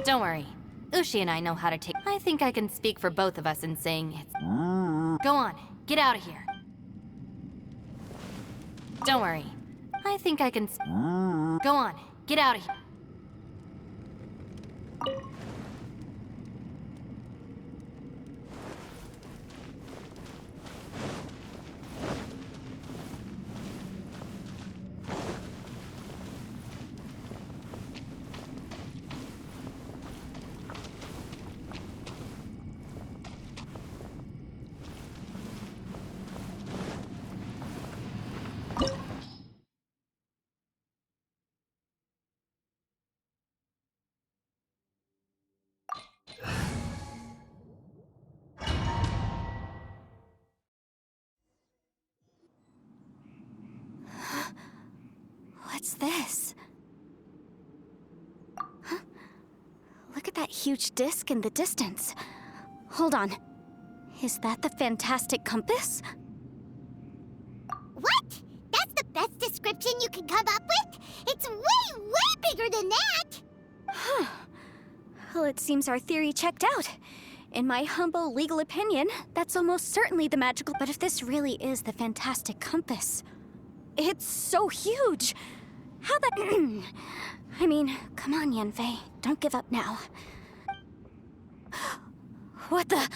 Don't worry. Ushi and I know how to take... I think I can speak for both of us in saying it's... Go on, get out of here. Don't worry. I think I can... Go on, get out of here. What's this? Huh? Look at that huge disc in the distance. Hold on. Is that the fantastic compass? What? That's the best description you can come up with? It's way, way bigger than that! Huh. Well, it seems our theory checked out. In my humble legal opinion, that's almost certainly the magical... But if this really is the fantastic compass, it's so huge! How the... I mean, come on, Yanfei. Don't give up now. What the...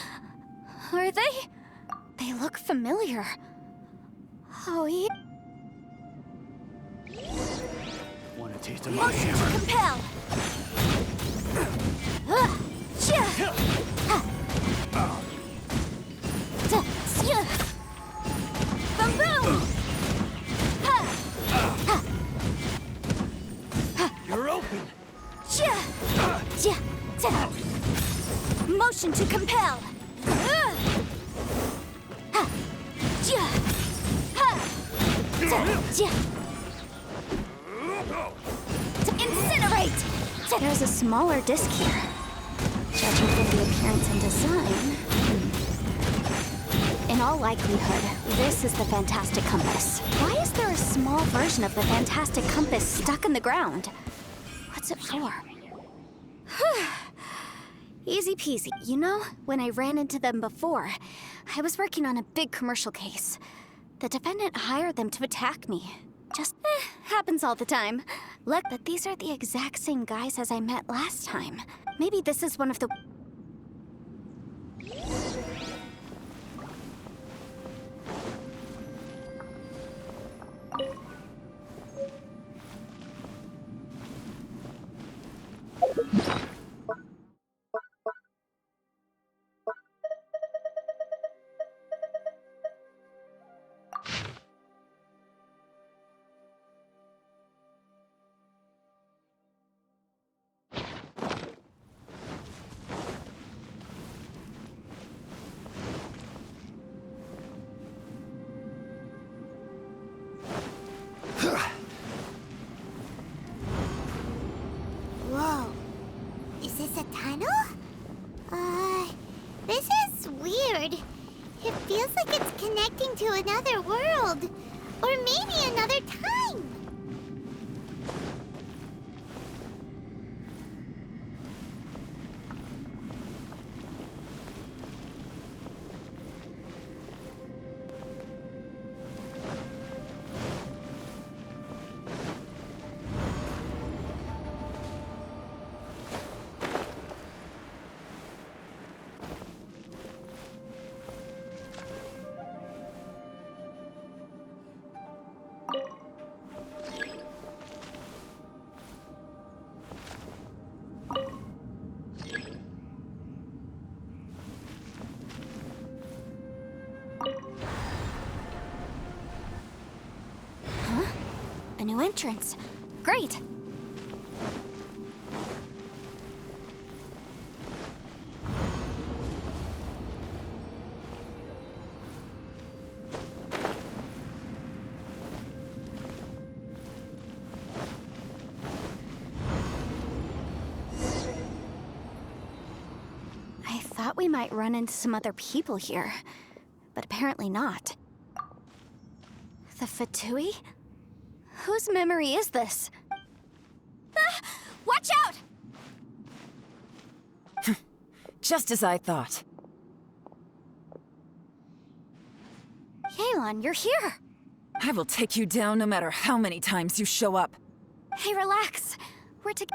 Are they? They look familiar. Oh, yeah. Want a taste of my hammer? Motion to compel! Boom, boom! You're open! Motion to compel! Incinerate! There's a smaller disc here. Judging from the appearance and design... In all likelihood, this is the fantastic compass. Why is there a small version of the fantastic compass stuck in the ground? What's it for? Easy peasy. You know, when I ran into them before, I was working on a big commercial case. The defendant hired them to attack me. Just, happens all the time. Look, but these are the exact same guys as I met last time. Maybe this is one of the... Whoa. Is this a tunnel? This is weird. It feels like it's connecting to another world. Or maybe another time. Huh? A new entrance. Great! I thought we might run into some other people here, but apparently not. The Fatui? Whose memory is this? Ah! Watch out! Just as I thought. Yelan, you're here! I will take you down no matter how many times you show up. Hey, relax. We're to...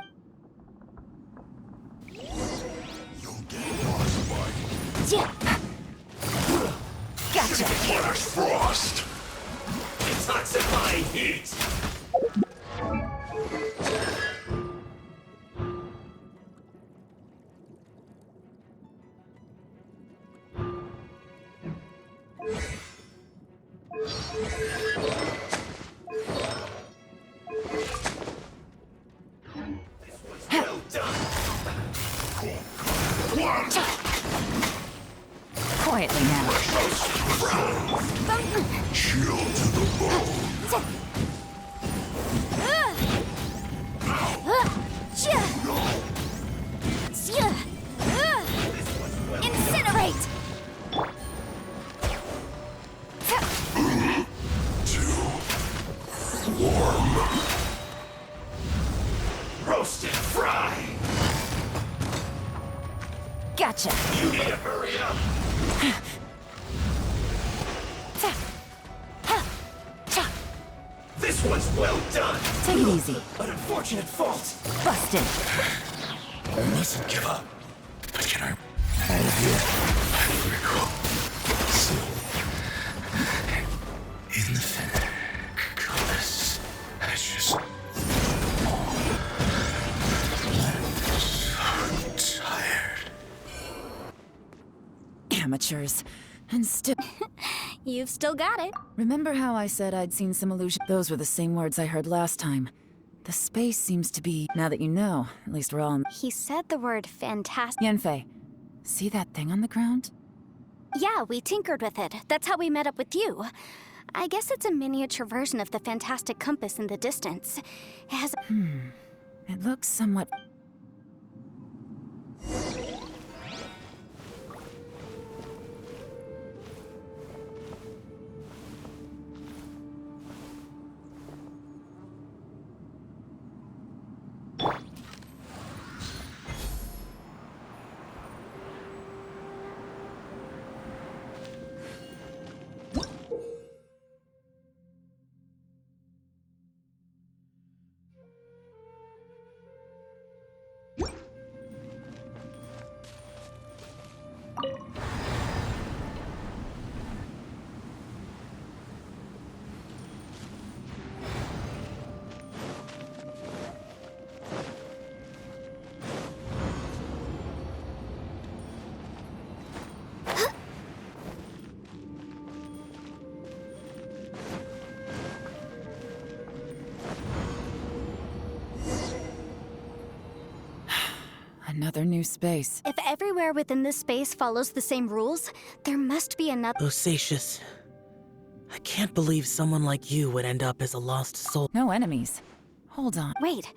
You'll get frostbite. Yeah. Gotcha! Flash frost! Detoxifying heat! Well done! Quietly now. Chill to the bone. Incinerate! Warm. Roast and fry! Gotcha! You need to hurry up! This one's well done! Take it easy. An unfortunate fault! Busted! I mustn't give up. But can I... Out of here. So... In the compass. I just... I'm so tired. Amateurs. And still... You've still got it. Remember how I said I'd seen some illusion? Those were the same words I heard last time. The space seems to be... Now that you know, at least we're all in... He said the word fantastic. Yanfei, see that thing on the ground? Yeah, we tinkered with it. That's how we met up with you. I guess it's a miniature version of the fantastic compass in the distance. It has... It looks somewhat... Another new space. If everywhere within this space follows the same rules, there must be another... Bosacious. I can't believe someone like you would end up as a lost soul. No enemies. Hold on. Wait,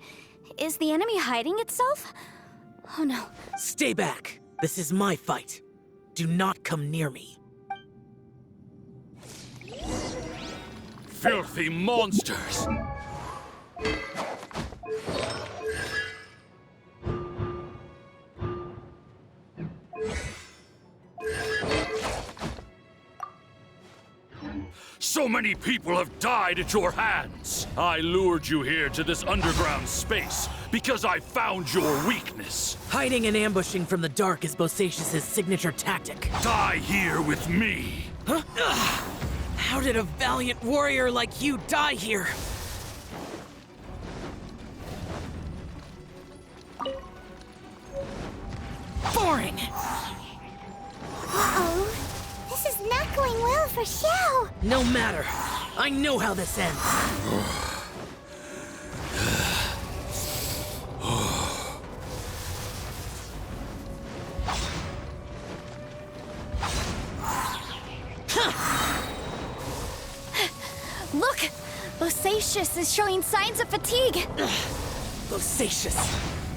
is the enemy hiding itself? Oh no. Stay back! This is my fight. Do not come near me. Filthy monsters! So many people have died at your hands. I lured you here to this underground space because I found your weakness. Hiding and ambushing from the dark is Bosacious's signature tactic. Die here with me. Huh? Ugh. How did a valiant warrior like you die here? Boring! Uh-oh. This is not going well for Xiao. No matter. I know how this ends. Look! Bosacious is showing signs of fatigue. Bosacious.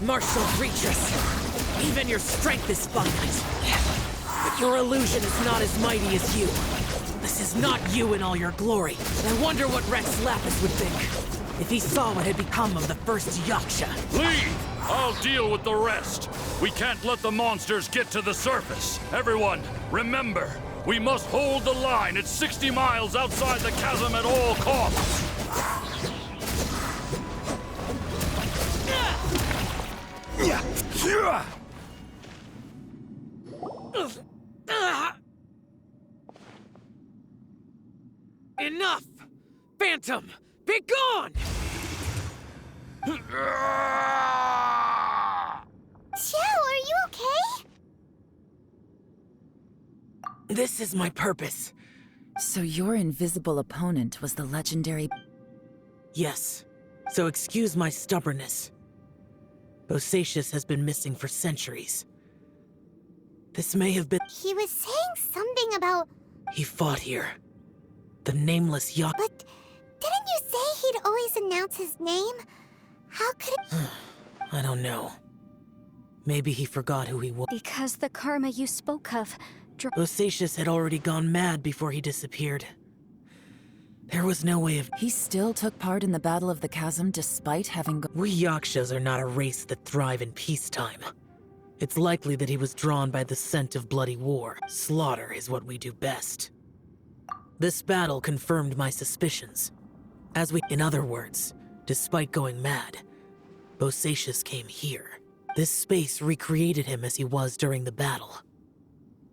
Martial creatures. Even your strength is finite. But your illusion is not as mighty as you. This is not you in all your glory. I wonder what Rex Lapis would think. If he saw what had become of the first Yaksha. Leave! I'll deal with the rest. We can't let the monsters get to the surface. Everyone, remember, we must hold the line at 60 miles outside the chasm at all costs. Enough! Phantom, be gone! Joe, are you okay? This is my purpose. So your invisible opponent was the legendary... Yes, so excuse my stubbornness. Bosacius has been missing for centuries. This may have been... He was saying something about... He fought here. The nameless Yak... But didn't you say he'd always announce his name? How could it... I don't know. Maybe he forgot who he was. Because the karma you spoke of... Bosacius had already gone mad before he disappeared. There was no way of... He still took part in the Battle of the Chasm despite having... We Yakshas are not a race that thrive in peacetime. It's likely that he was drawn by the scent of bloody war. Slaughter is what we do best. This battle confirmed my suspicions. In other words, despite going mad, Bosacius came here. This space recreated him as he was during the battle.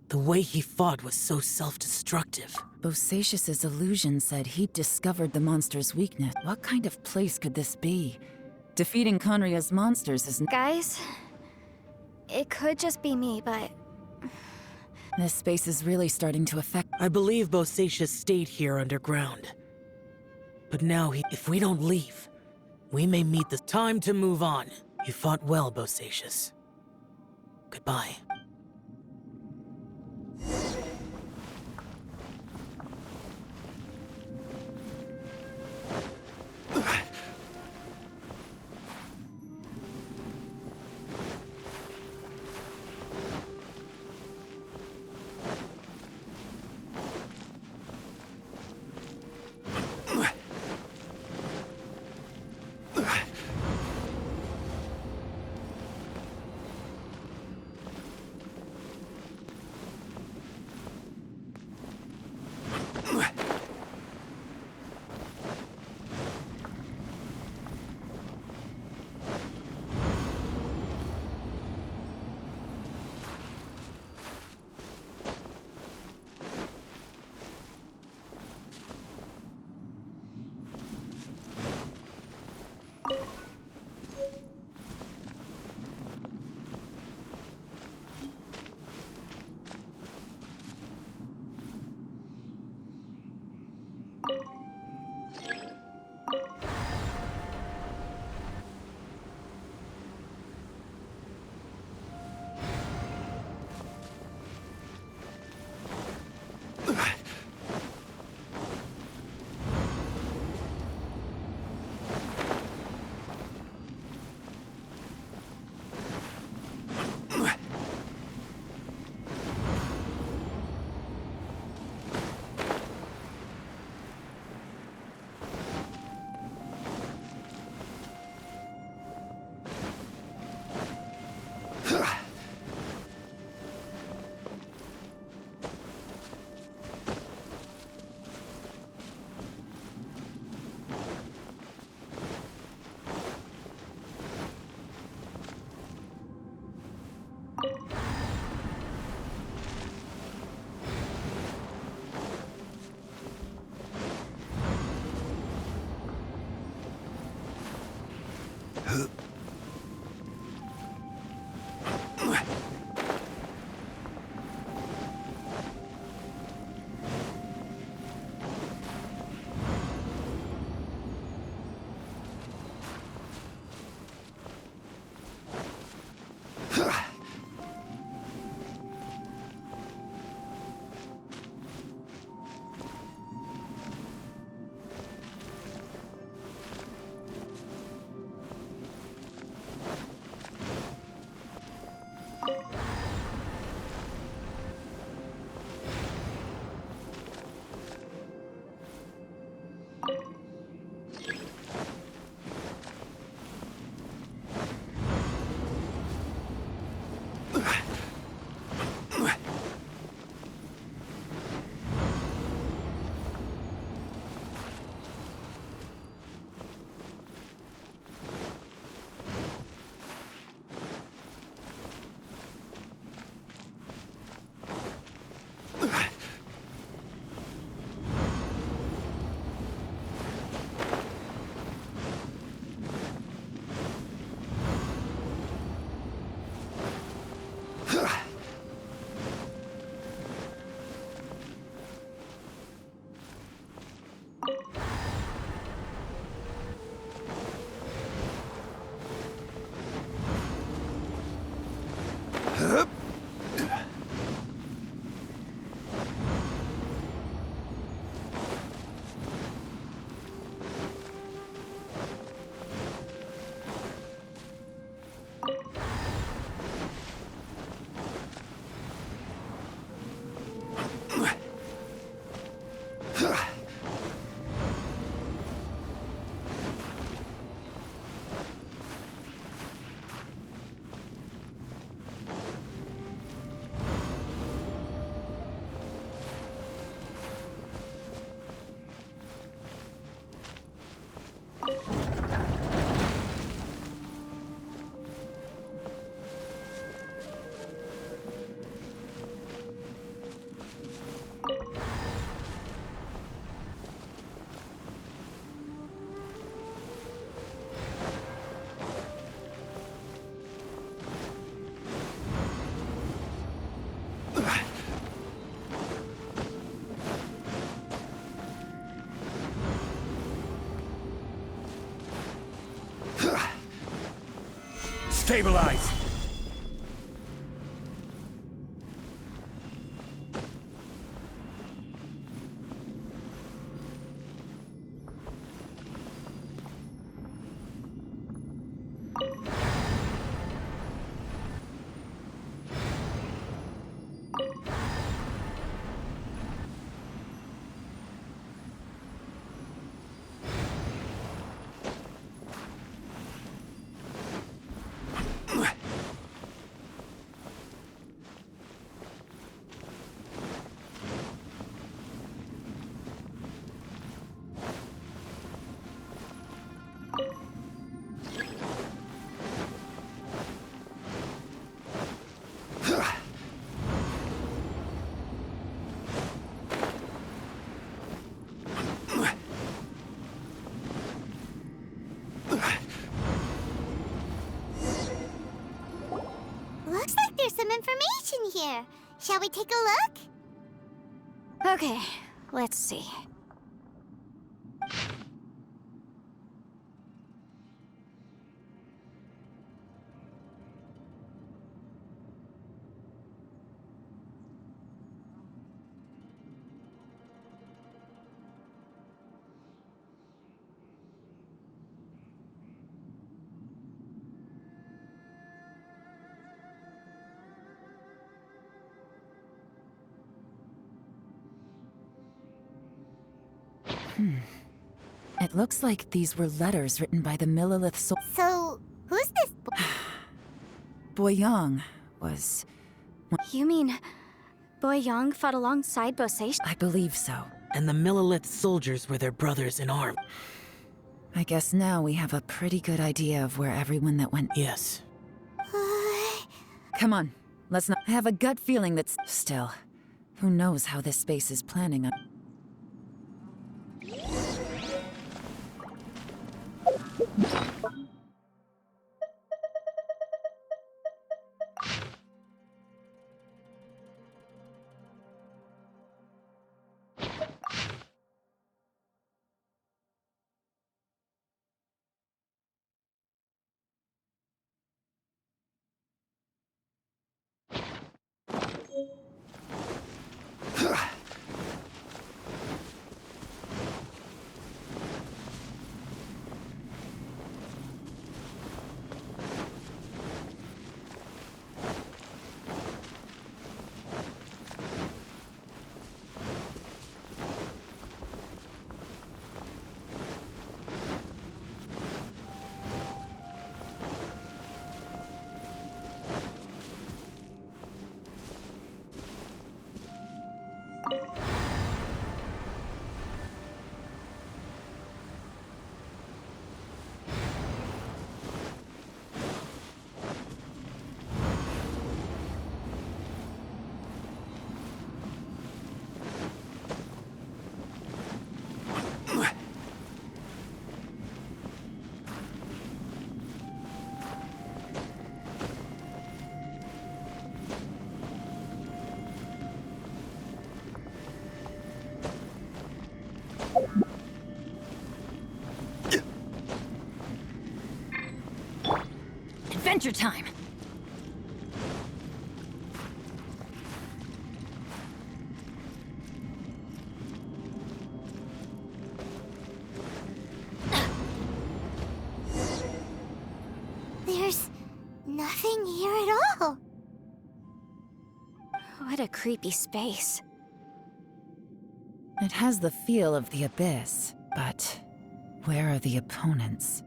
The way he fought was so self-destructive. Bosacius's illusion said he'd discovered the monster's weakness. What kind of place could this be? Defeating Conria's monsters is... Guys, it could just be me, but... This space is really starting to affect... I believe Bosacius stayed here underground. But now if we don't leave, we may meet the time to move on. You fought well, Bosacius. Goodbye. Stabilize! Looks like there's some information here. Shall we take a look? Okay, let's see. It looks like these were letters written by the Millilith soul. So, who's this Boyang was... You mean Boy Yang fought alongside Bosei? I believe so. And the Millilith soldiers were their brothers in arms. I guess now we have a pretty good idea of where everyone that went... Yes. Come on, let's not... I have a gut feeling that's... Still, who knows how this space is planning on... Adventure time! There's nothing here at all. What a creepy space. It has the feel of the abyss, but where are the opponents?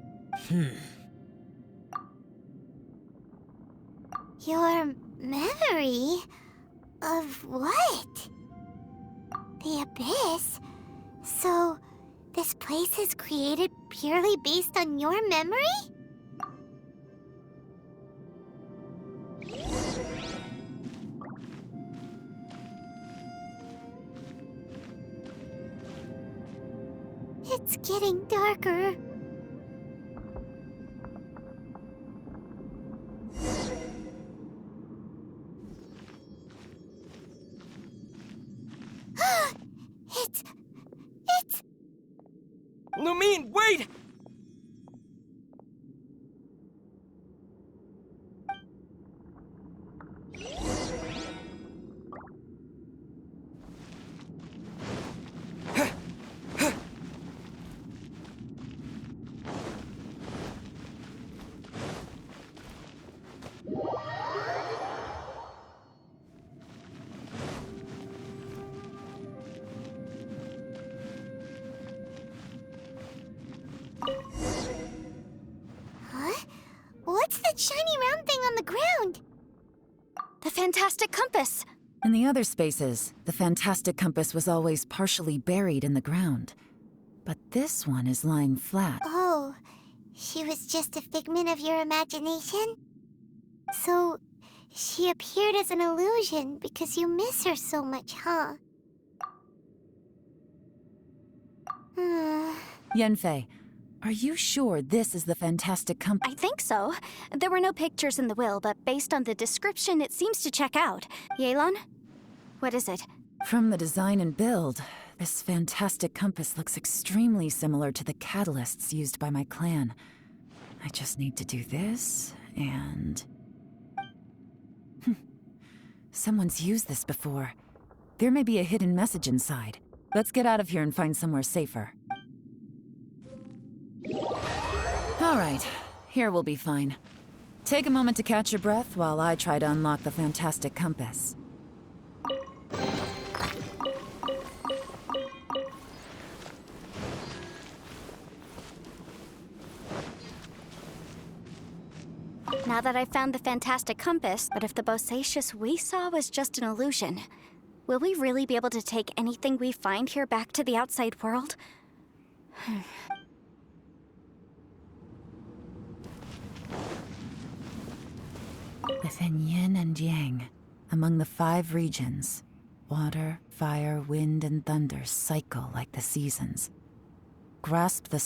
Your memory of what? The abyss? So, this place is created purely based on your memory? It's getting darker. It's... Lumine, wait! that shiny round thing on the ground? The fantastic compass! In the other spaces, the fantastic compass was always partially buried in the ground. But this one is lying flat. Oh, she was just a figment of your imagination? So, she appeared as an illusion because you miss her so much, huh? Yenfei, are you sure this is the fantastic compass? I think so. There were no pictures in the will, but based on the description, it seems to check out. Yelan? What is it? From the design and build, this fantastic compass looks extremely similar to the catalysts used by my clan. I just need to do this, and... Someone's used this before. There may be a hidden message inside. Let's get out of here and find somewhere safer. Alright, here we'll be fine. Take a moment to catch your breath while I try to unlock the fantastic compass. Now that I've found the fantastic compass, but if the Bosacious we saw was just an illusion, will we really be able to take anything we find here back to the outside world? Within yin and yang, among the 5 regions, water, fire, wind, and thunder cycle like the seasons. Grasp the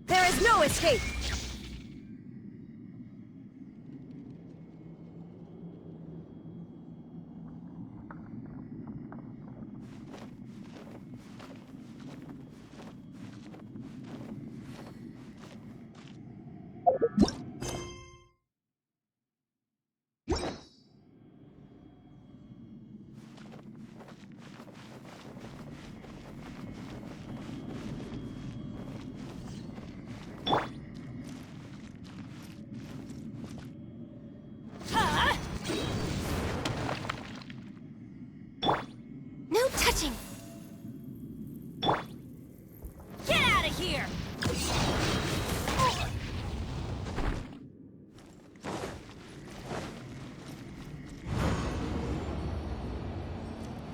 There is no escape! No touching! Get out of here!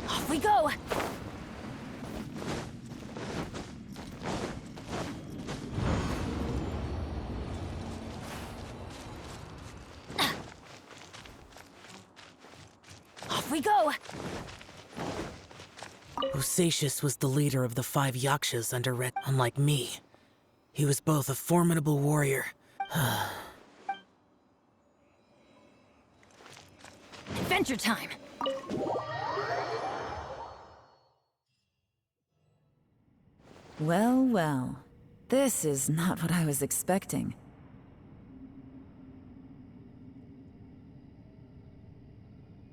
Off we go! Off we go! Bosacious was the leader of the 5 Yakshas under Red. Unlike me, he was both a formidable warrior. Adventure time! Well, well. This is not what I was expecting.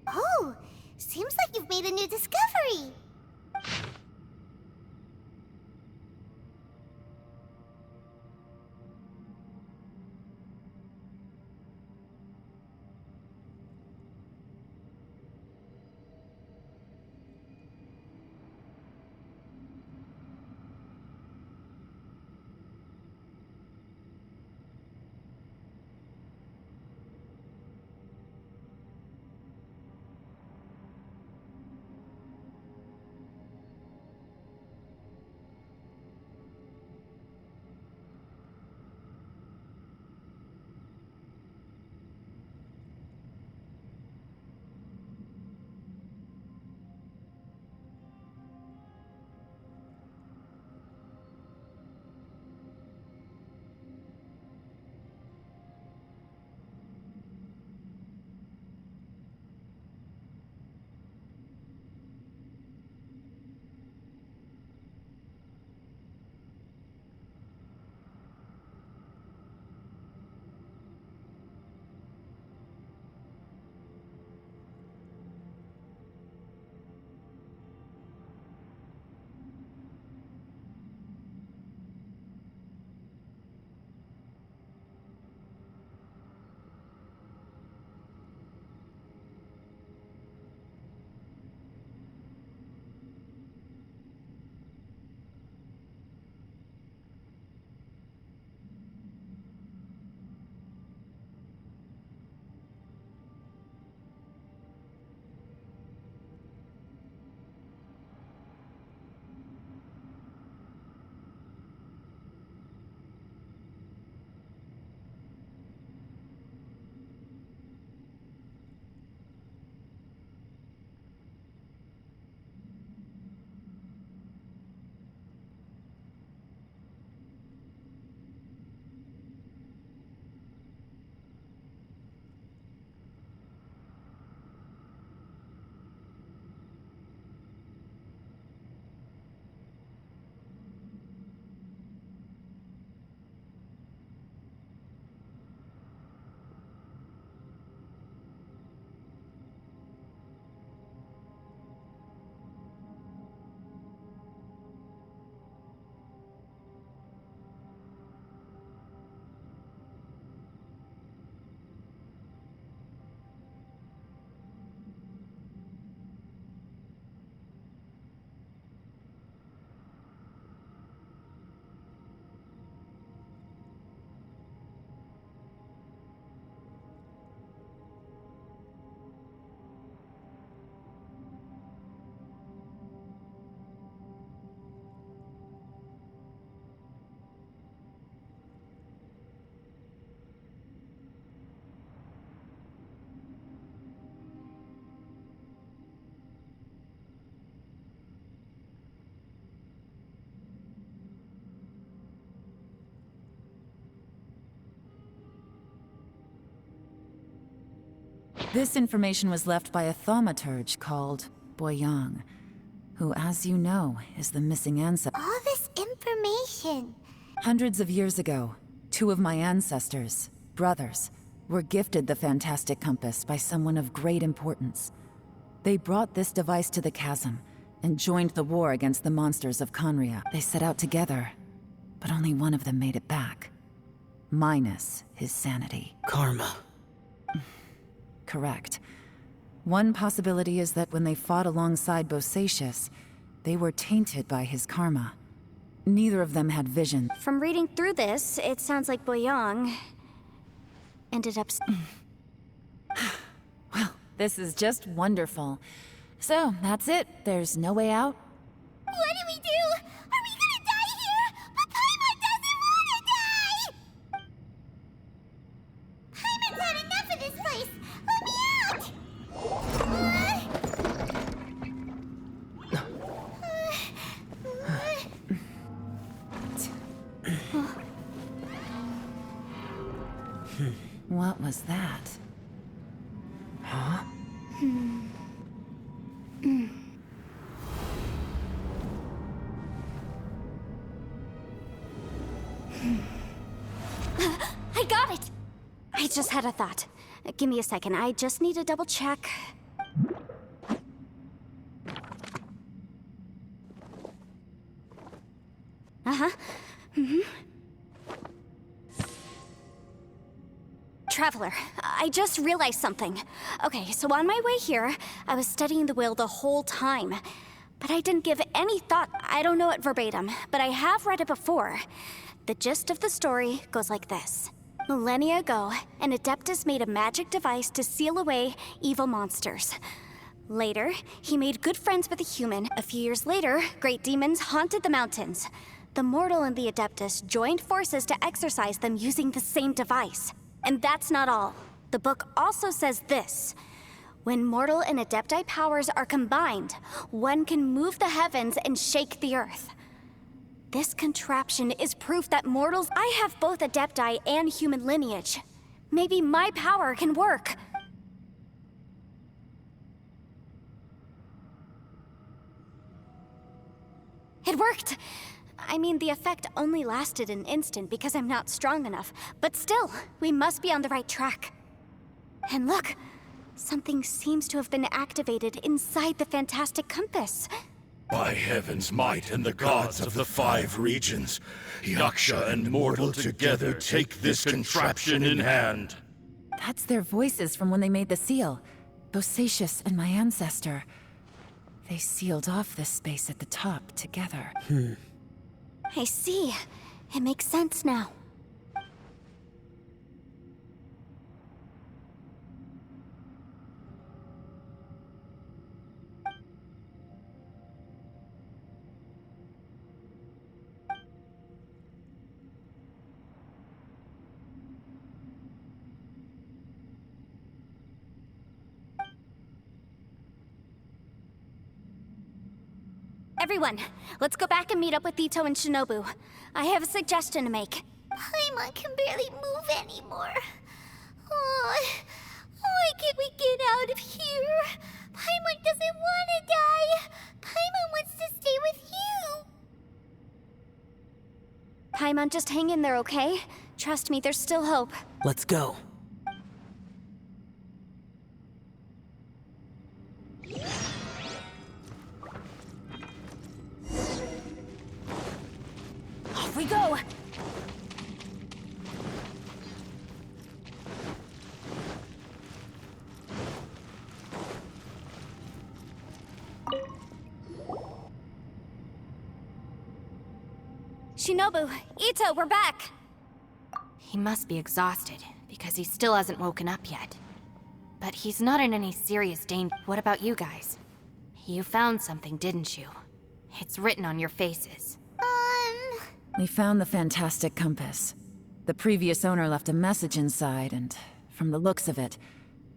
Oh, seems like you've made a new discovery! This information was left by a thaumaturge called Boyang, who, as you know, is the missing ancestor. All this information. Hundreds of years ago, two of my ancestors, brothers, were gifted the fantastic compass by someone of great importance. They brought this device to the chasm and joined the war against the monsters of Conria. They set out together, but only one of them made it back. Minus his sanity. Karma. Correct. One possibility is that when they fought alongside Bosacius, they were tainted by his karma. Neither of them had vision. From reading through this, it sounds like Boyang ended up... Well, this is just wonderful. So, that's it. There's no way out? What do we do? Are we gonna die here? But Paimon doesn't wanna die! Paimon's had enough of this place! Let me out! What was that? Huh? I got it! I just had a thought. Give me a second. I just need to double check. Uh-huh. Traveler, I just realized something. Okay, so on my way here, I was studying the will the whole time. But I didn't give any thought. I don't know it verbatim, but I have read it before. The gist of the story goes like this. Millennia ago, an Adeptus made a magic device to seal away evil monsters. Later, he made good friends with a human. A few years later, great demons haunted the mountains. The mortal and the Adeptus joined forces to exorcise them using the same device. And that's not all. The book also says this. When mortal and Adepti powers are combined, one can move the heavens and shake the earth. This contraption is proof that mortals... I have both Adepti and human lineage. Maybe my power can work. It worked! I mean, the effect only lasted an instant because I'm not strong enough. But still, we must be on the right track. And look, something seems to have been activated inside the fantastic compass. By heaven's might and the gods of the 5 regions, Yaksha and mortal together take this contraption in hand. That's their voices from when they made the seal. Bosacius and my ancestor. They sealed off this space at the top together. I see. It makes sense now. Everyone, let's go back and meet up with Ito and Shinobu. I have a suggestion to make. Paimon can barely move anymore. Oh, why can't we get out of here? Paimon doesn't want to die. Paimon wants to stay with you. Paimon, just hang in there, okay? Trust me, there's still hope. Let's go. Off we go! Shinobu, Ito, we're back! He must be exhausted, because he still hasn't woken up yet. But he's not in any serious danger. What about you guys? You found something, didn't you? It's written on your faces. We found the fantastic compass. The previous owner left a message inside, and from the looks of it,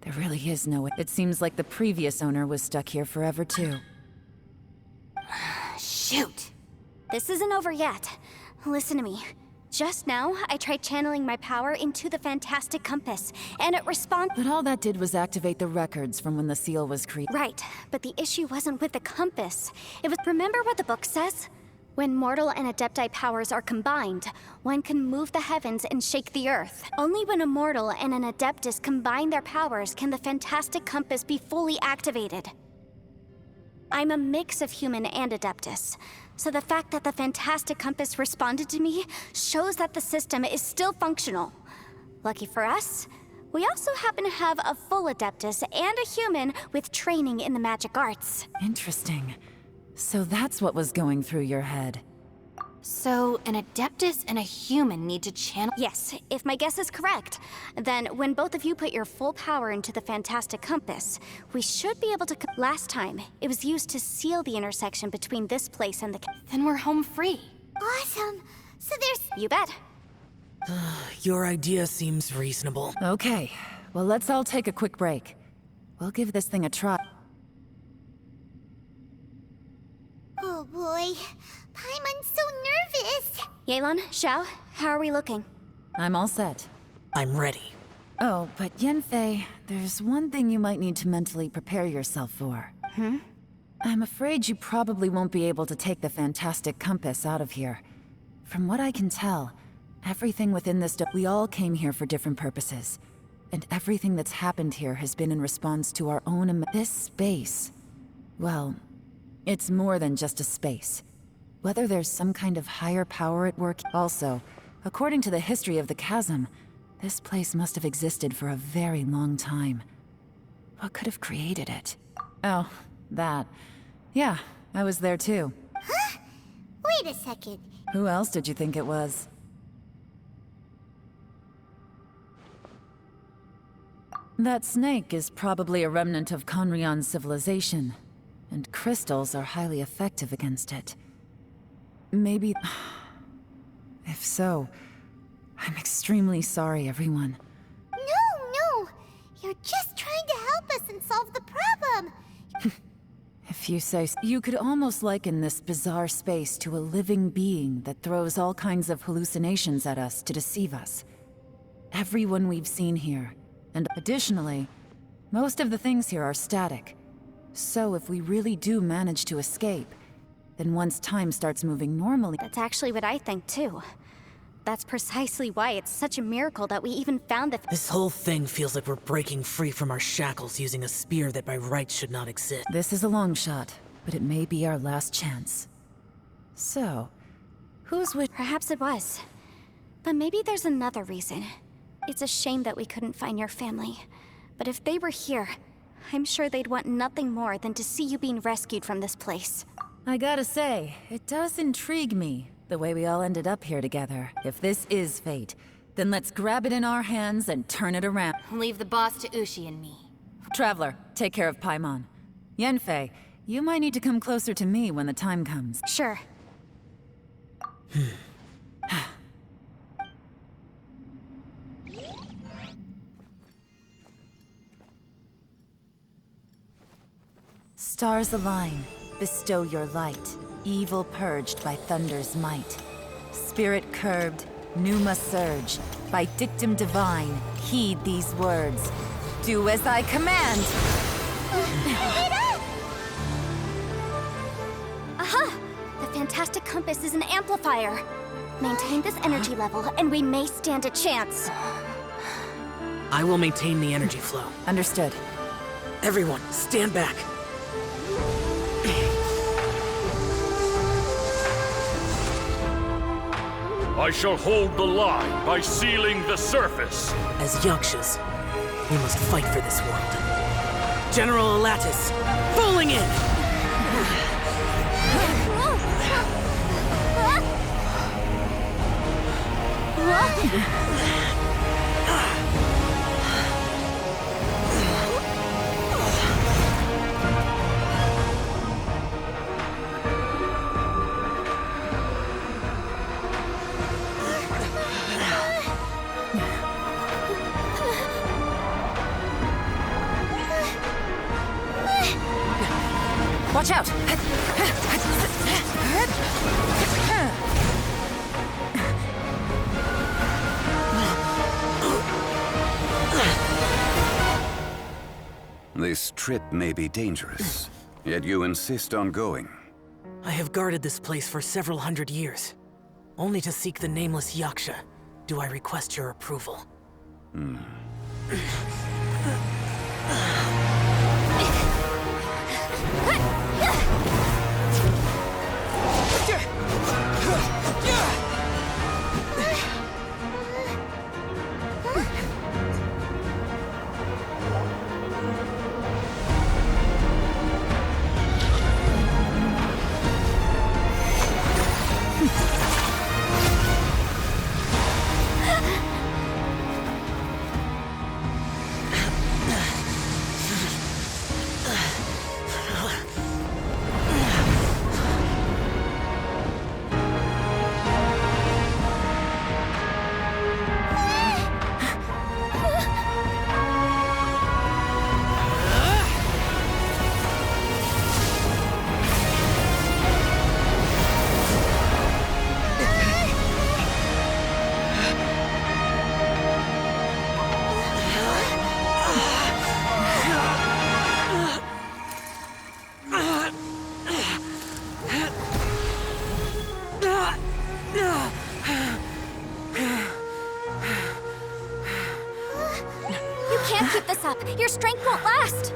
there really is no... It seems like the previous owner was stuck here forever, too. Shoot! This isn't over yet. Listen to me. Just now, I tried channeling my power into the fantastic compass, and it responded. But all that did was activate the records from when the seal was created. Right, but the issue wasn't with the compass. It was. Remember what the book says? When mortal and adepti powers are combined, one can move the heavens and shake the earth. Only when a mortal and an adeptus combine their powers can the fantastic compass be fully activated. I'm a mix of human and adeptus, so the fact that the fantastic compass responded to me shows that the system is still functional. Lucky for us, we also happen to have a full adeptus and a human with training in the magic arts. Interesting. So that's what was going through your head. So, an Adeptus and a human need to channel. Yes, if my guess is correct, then when both of you put your full power into the fantastic compass, we should be able to. Last time, it was used to seal the intersection between this place and the. Then we're home free. Awesome. So there's... You bet. Your idea seems reasonable. Okay, well, let's all take a quick break. We'll give this thing a try. Oh boy. Paimon's so nervous. Yelan, Xiao, how are we looking? I'm all set. I'm ready. Oh, but Yanfei, there's one thing you might need to mentally prepare yourself for. I'm afraid you probably won't be able to take the fantastic compass out of here. From what I can tell, everything within this we all came here for different purposes. And everything that's happened here has been in response to our own this space. Well, it's more than just a space. Whether there's some kind of higher power at work. Also, according to the history of the chasm, this place must have existed for a very long time. What could have created it? Oh, that. Yeah, I was there too. Huh? Wait a second. Who else did you think it was? That snake is probably a remnant of Conrion's civilization, and crystals are highly effective against it. Maybe... If so, I'm extremely sorry, everyone. No. You're just trying to help us and solve the problem. If you say so. You could almost liken this bizarre space to a living being that throws all kinds of hallucinations at us to deceive us. Everyone we've seen here, and additionally, most of the things here are static. So if we really do manage to escape, then once time starts moving normally... That's actually what I think, too. That's precisely why it's such a miracle that we even found the... This whole thing feels like we're breaking free from our shackles using a spear that by rights should not exist. This is a long shot, but it may be our last chance. So, who's with... Perhaps it was. But maybe there's another reason. It's a shame that we couldn't find your family. But if they were here, I'm sure they'd want nothing more than to see you being rescued from this place. I gotta say, it does intrigue me, the way we all ended up here together. If this is fate, then let's grab it in our hands and turn it around. Leave the boss to Ushi and me. Traveler, take care of Paimon. Yanfei, you might need to come closer to me when the time comes. Sure. Stars align, bestow your light. Evil purged by thunder's might. Spirit curbed, pneuma surge. By dictum divine, heed these words. Do as I command! Aha! The fantastic compass is an amplifier. Maintain this energy level, and we may stand a chance. I will maintain the energy flow. Understood. Everyone, stand back. I shall hold the line by sealing the surface. As Yakshas, we must fight for this world. General Alatus, falling in! Watch out! This trip may be dangerous, yet you insist on going. I have guarded this place for several hundred years, only to seek the nameless Yaksha. Do I request your approval? You can't keep this up. Your strength won't last.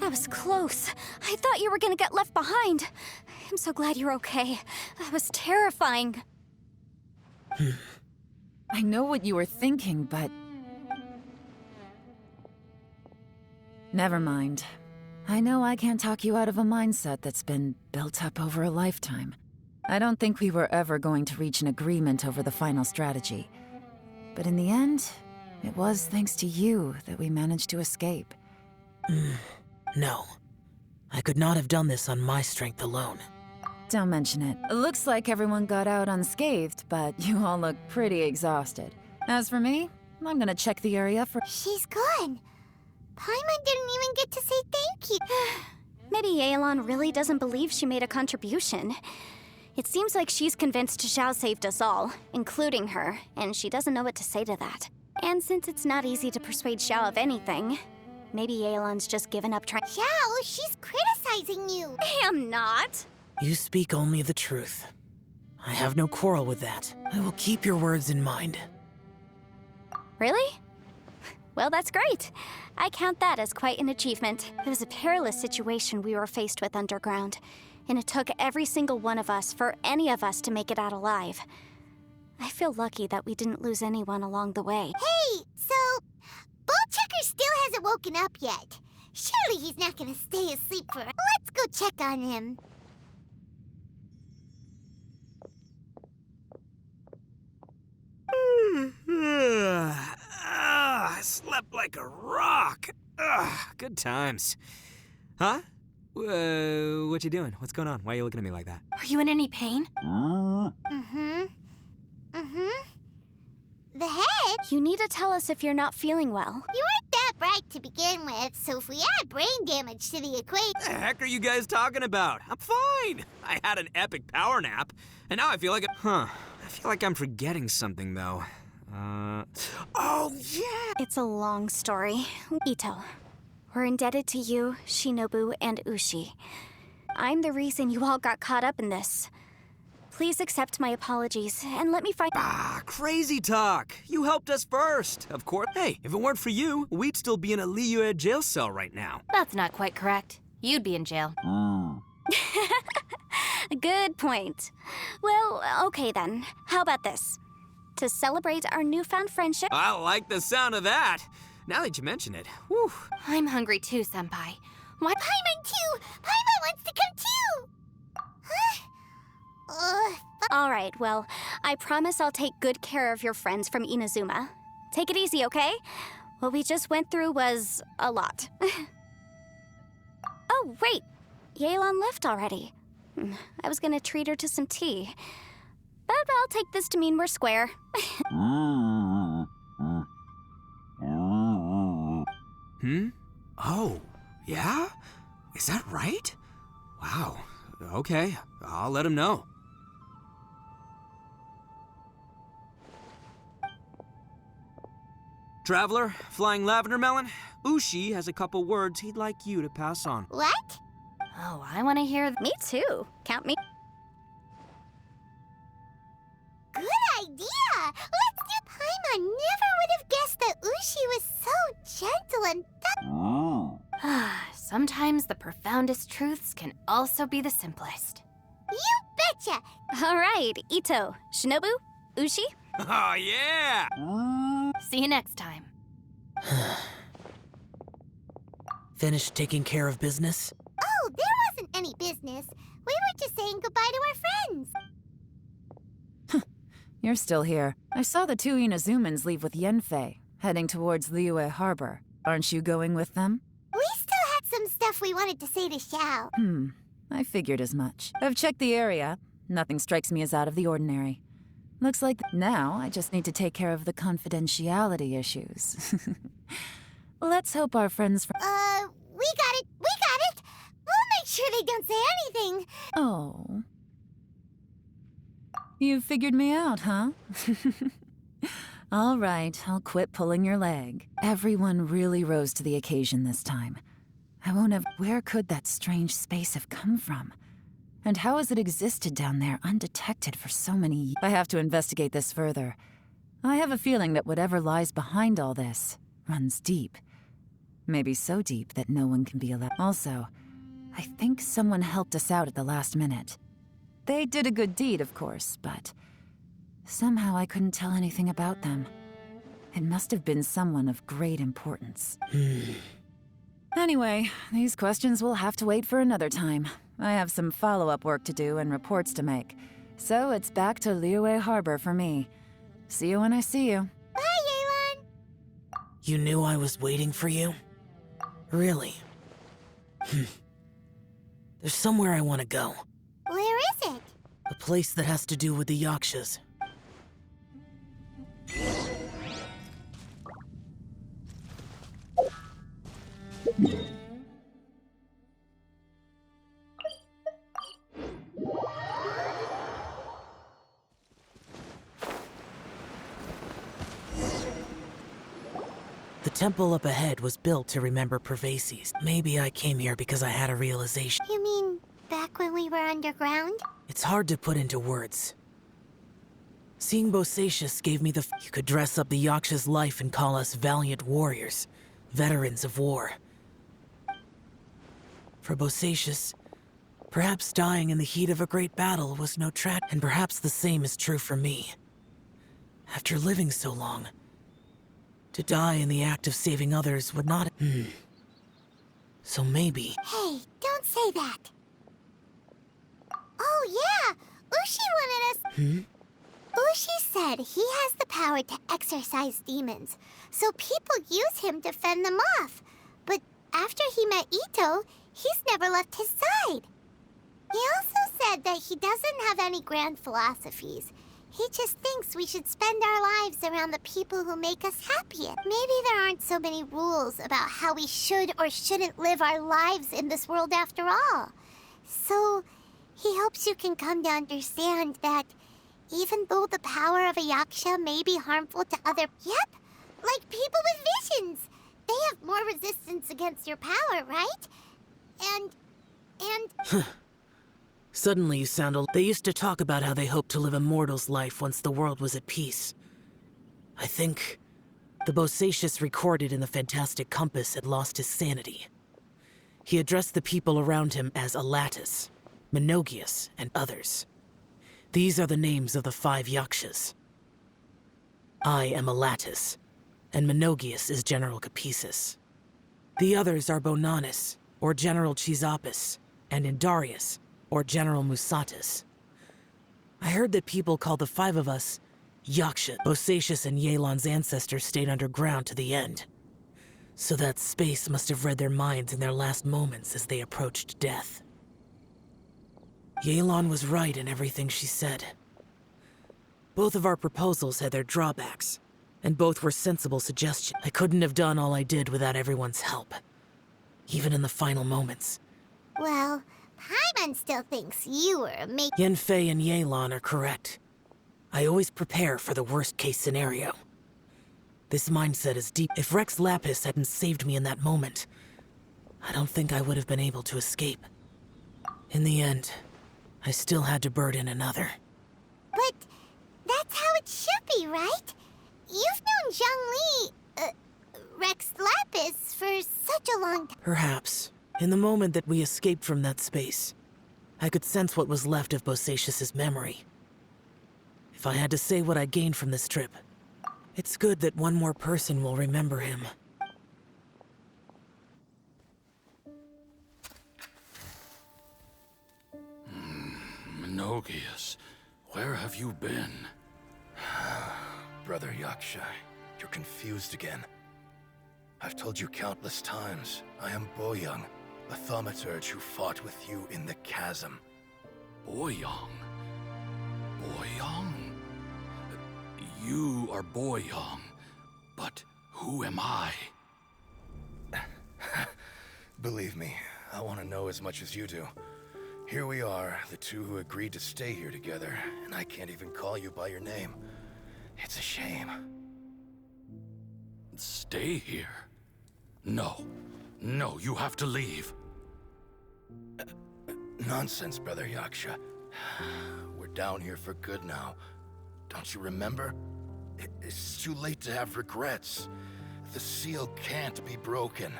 That was close. I thought you were gonna get left behind. I'm so glad you're okay. That was terrifying. I know what you were thinking, but... Never mind. I know I can't talk you out of a mindset that's been built up over a lifetime. I don't think we were ever going to reach an agreement over the final strategy. But in the end, it was thanks to you that we managed to escape. No. I could not have done this on my strength alone. Don't mention it. It looks like everyone got out unscathed, but you all look pretty exhausted. As for me, I'm gonna check the area for— She's gone. Paimon didn't even get to say thank you. Maybe Yelan really doesn't believe she made a contribution. It seems like she's convinced Zhao saved us all, including her, and she doesn't know what to say to that. And since it's not easy to persuade Zhao of anything, maybe Yelan's just given up trying— Zhao, she's criticizing you. I am not! You speak only the truth. I have no quarrel with that. I will keep your words in mind. Really? Well, that's great. I count that as quite an achievement. It was a perilous situation we were faced with underground, and it took every single one of us for any of us to make it out alive. I feel lucky that we didn't lose anyone along the way. Hey, so Bullchecker still hasn't woken up yet. Surely he's not gonna stay asleep for— Let's go check on him. I slept like a rock. Good times. Huh? What you doing? What's going on? Why are you looking at me like that? Are you in any pain? The head? You need to tell us if you're not feeling well. You weren't that bright to begin with, so if we add brain damage to the equation— What the heck are you guys talking about? I'm fine. I had an epic power nap, and now I feel like— I feel like I'm forgetting something, though. Oh, yeah! It's a long story. Ito, we're indebted to you, Shinobu, and Ushi. I'm the reason you all got caught up in this. Please accept my apologies and let me find. Ah, crazy talk. You helped us first. Of course. Hey, if it weren't for you, we'd still be in a Liyue jail cell right now. That's not quite correct. You'd be in jail. Good point. Well, okay then. How about this? To celebrate our newfound friendship. I like the sound of that. Now that you mention it, whew. I'm hungry too, Senpai. Why? Paimon too! Paimon wants to come too! Huh? All right, well, I promise I'll take good care of your friends from Inazuma. Take it easy, okay? What we just went through was a lot. Oh, wait. Yelan left already. I was gonna treat her to some tea. But I'll take this to mean we're square. Oh, yeah? Is that right? Wow. Okay, I'll let him know. Traveler, Flying Lavender Melon, Ushi has a couple words he'd like you to pass on. What? Oh, I want to hear. Me too. Count me. Good idea! Let's do. Paimon never would have guessed that Ushi was so gentle and Sometimes the profoundest truths can also be the simplest. You betcha! All right, Ito, Shinobu, Ushi. Oh, yeah! See you next time. Finished taking care of business? Oh, there wasn't any business. We were just saying goodbye to our friends. You're still here. I saw the two Inazumans leave with Yenfei, heading towards Liyue Harbor. Aren't you going with them? We still had some stuff we wanted to say to Xiao. I figured as much. I've checked the area. Nothing strikes me as out of the ordinary. Looks like now I just need to take care of the confidentiality issues. Let's hope our friends from— We got it! We got it! We'll make sure they don't say anything. Oh. You figured me out, huh? All right, I'll quit pulling your leg. Everyone really rose to the occasion this time. I won't have— Where could that strange space have come from? And how has it existed down there undetected for so many years? I have to investigate this further. I have a feeling that whatever lies behind all this runs deep. Maybe so deep that no one can be allowed. Also, I think someone helped us out at the last minute. They did a good deed, of course, but somehow I couldn't tell anything about them. It must have been someone of great importance. Anyway, these questions will have to wait for another time. I have some follow-up work to do and reports to make. So it's back to Liyue Harbor for me. See you when I see you. Bye, Yelan! You knew I was waiting for you? Really? There's somewhere I want to go. Where is it? A place that has to do with the Yakshas. The temple up ahead was built to remember Pervases. Maybe I came here because I had a realization. You mean back when we were underground? It's hard to put into words. Seeing Bosacius gave me the— You could dress up the Yaksha's life and call us valiant warriors, veterans of war. For Bosacius, perhaps dying in the heat of a great battle was no tragedy, and perhaps the same is true for me. After living so long, to die in the act of saving others would not— So maybe— Hey, don't say that. Oh, yeah! Ushi wanted us— Ushi said he has the power to exorcise demons, so people use him to fend them off. But after he met Ito, he's never left his side. He also said that he doesn't have any grand philosophies. He just thinks we should spend our lives around the people who make us happiest. Maybe there aren't so many rules about how we should or shouldn't live our lives in this world after all. So, he hopes you can come to understand that even though the power of a yaksha may be harmful to other— Yep, like people with visions. They have more resistance against your power, right? And... Suddenly you sound They used to talk about how they hoped to live a mortal's life once the world was at peace. I think the Bosacius recorded in the Fantastic Compass had lost his sanity. He addressed the people around him as Alatus, Menogius, and others. These are the names of the 5 Yakshas. I am Alatus, and Menogius is General Capesus. The others are Bonanis, or General Chisapis, and Indarius, or General Musatus. I heard that people call the 5 of us Yaksha. Bosacius and Yelan's ancestors stayed underground to the end. So that space must have read their minds in their last moments as they approached death. Yelan was right in everything she said. Both of our proposals had their drawbacks, and both were sensible suggestions. I couldn't have done all I did without everyone's help, even in the final moments. Well, Paimon still thinks you were a Yenfei and Yelan are correct. I always prepare for the worst-case scenario. This mindset is deep. If Rex Lapis hadn't saved me in that moment, I don't think I would have been able to escape. In the end, I still had to burden another. But that's how it should be, right? You've known Zhang Li, Rex Lapis, for such a long time. Perhaps. In the moment that we escaped from that space, I could sense what was left of Bosacius's memory. If I had to say what I gained from this trip, it's good that one more person will remember him. Menogius, where have you been? Brother Yaksha, you're confused again. I've told you countless times, I am Boyoung, a thaumaturge who fought with you in the chasm. Boyoung? Boyoung? You are Boyoung, but who am I? Believe me, I want to know as much as you do. Here we are, the two who agreed to stay here together, and I can't even call you by your name. It's a shame. Stay here? No. No, you have to leave. Nonsense, Brother Yaksha. We're down here for good now. Don't you remember? It's too late to have regrets. The seal can't be broken.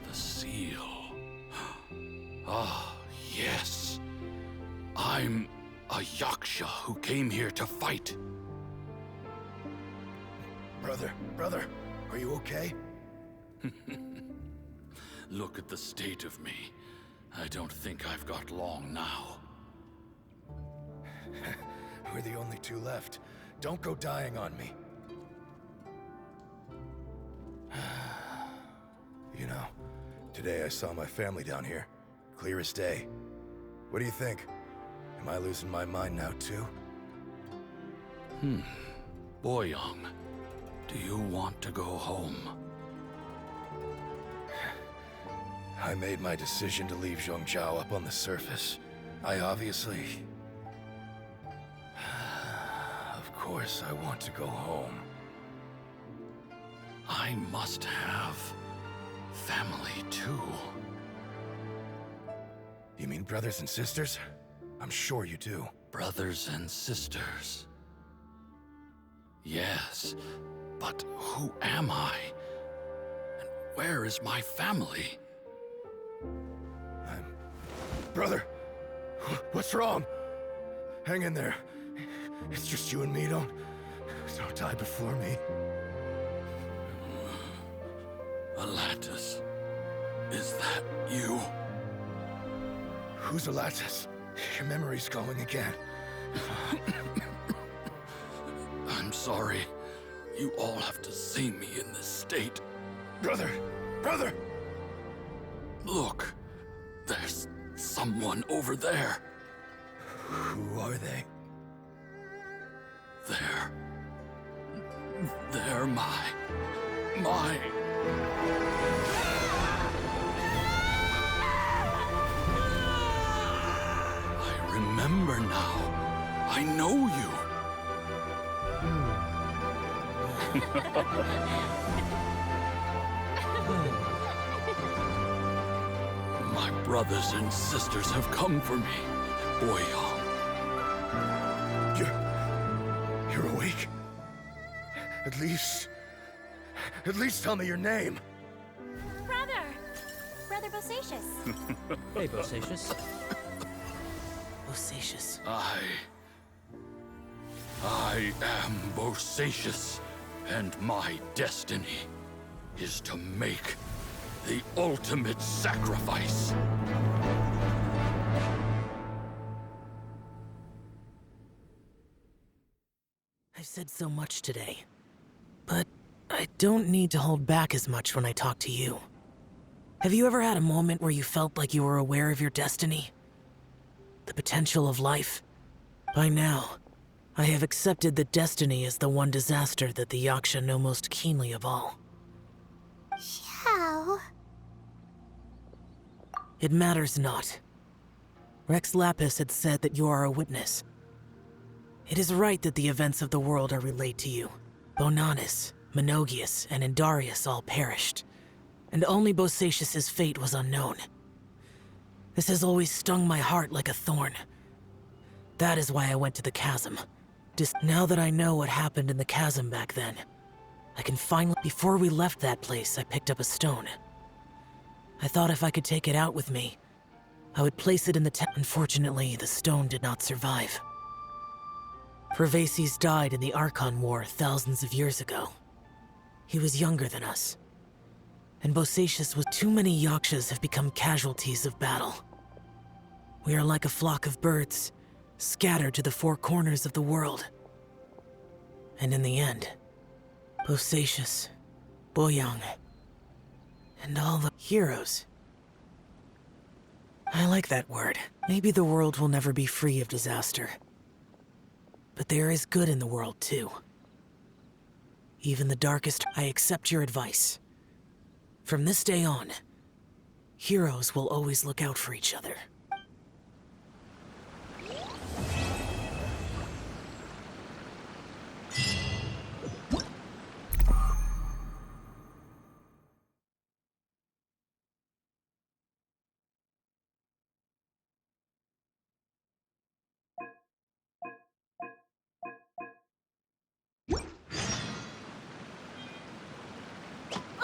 The seal. Ah, yes. I'm a Yaksha who came here to fight. Brother, are you okay? Look at the state of me. I don't think I've got long now. We're the only two left. Don't go dying on me. You know, today I saw my family down here. Clear as day. What do you think? Am I losing my mind now, too? Boyoung, do you want to go home? I made my decision to leave Zhongzhou up on the surface. I obviously... Of course I want to go home. I must have family too. You mean brothers and sisters? I'm sure you do. Brothers and sisters. Yes, but who am I? And where is my family? Brother, what's wrong? Hang in there. It's just you and me. Don't die before me. Alatus, is that you? Who's Alatus? Your memory's going again. I'm sorry. You all have to see me in this state. Brother! Look, there's someone over there. Who are they? They're my... I remember now. I know you. My brothers and sisters have come for me, Boyong. You're awake? At least tell me your name. Brother Bosacious. Hey, Bosacious. Bosacious. I am Bosacious, and my destiny is to make the ultimate sacrifice. I've said so much today, but I don't need to hold back as much when I talk to you. Have you ever had a moment where you felt like you were aware of your destiny? The potential of life? By now, I have accepted that destiny is the one disaster that the Yaksha know most keenly of all. How? It matters not. Rex Lapis had said that you are a witness. It is right that the events of the world are relayed to you. Bonanis, Menogius, and Indarius all perished, and only Bosacious's fate was unknown. This has always stung my heart like a thorn. That is why I went to the chasm. Now that I know what happened in the chasm back then, I can finally— Before we left that place, I picked up a stone. I thought if I could take it out with me, I would place it in the Unfortunately, the stone did not survive. Pervases died in the Archon War thousands of years ago. He was younger than us. And Bosacious was— Too many Yakshas have become casualties of battle. We are like a flock of birds, scattered to the four corners of the world. And in the end, Bosacious, Boyang, and all the heroes. I like that word. Maybe the world will never be free of disaster. But there is good in the world, too. Even the darkest— I accept your advice. From this day on, heroes will always look out for each other.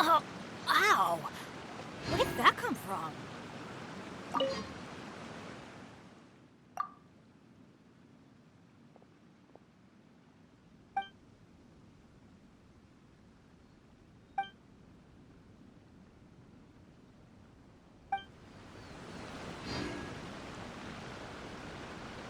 Oh, ow! Where did that come from?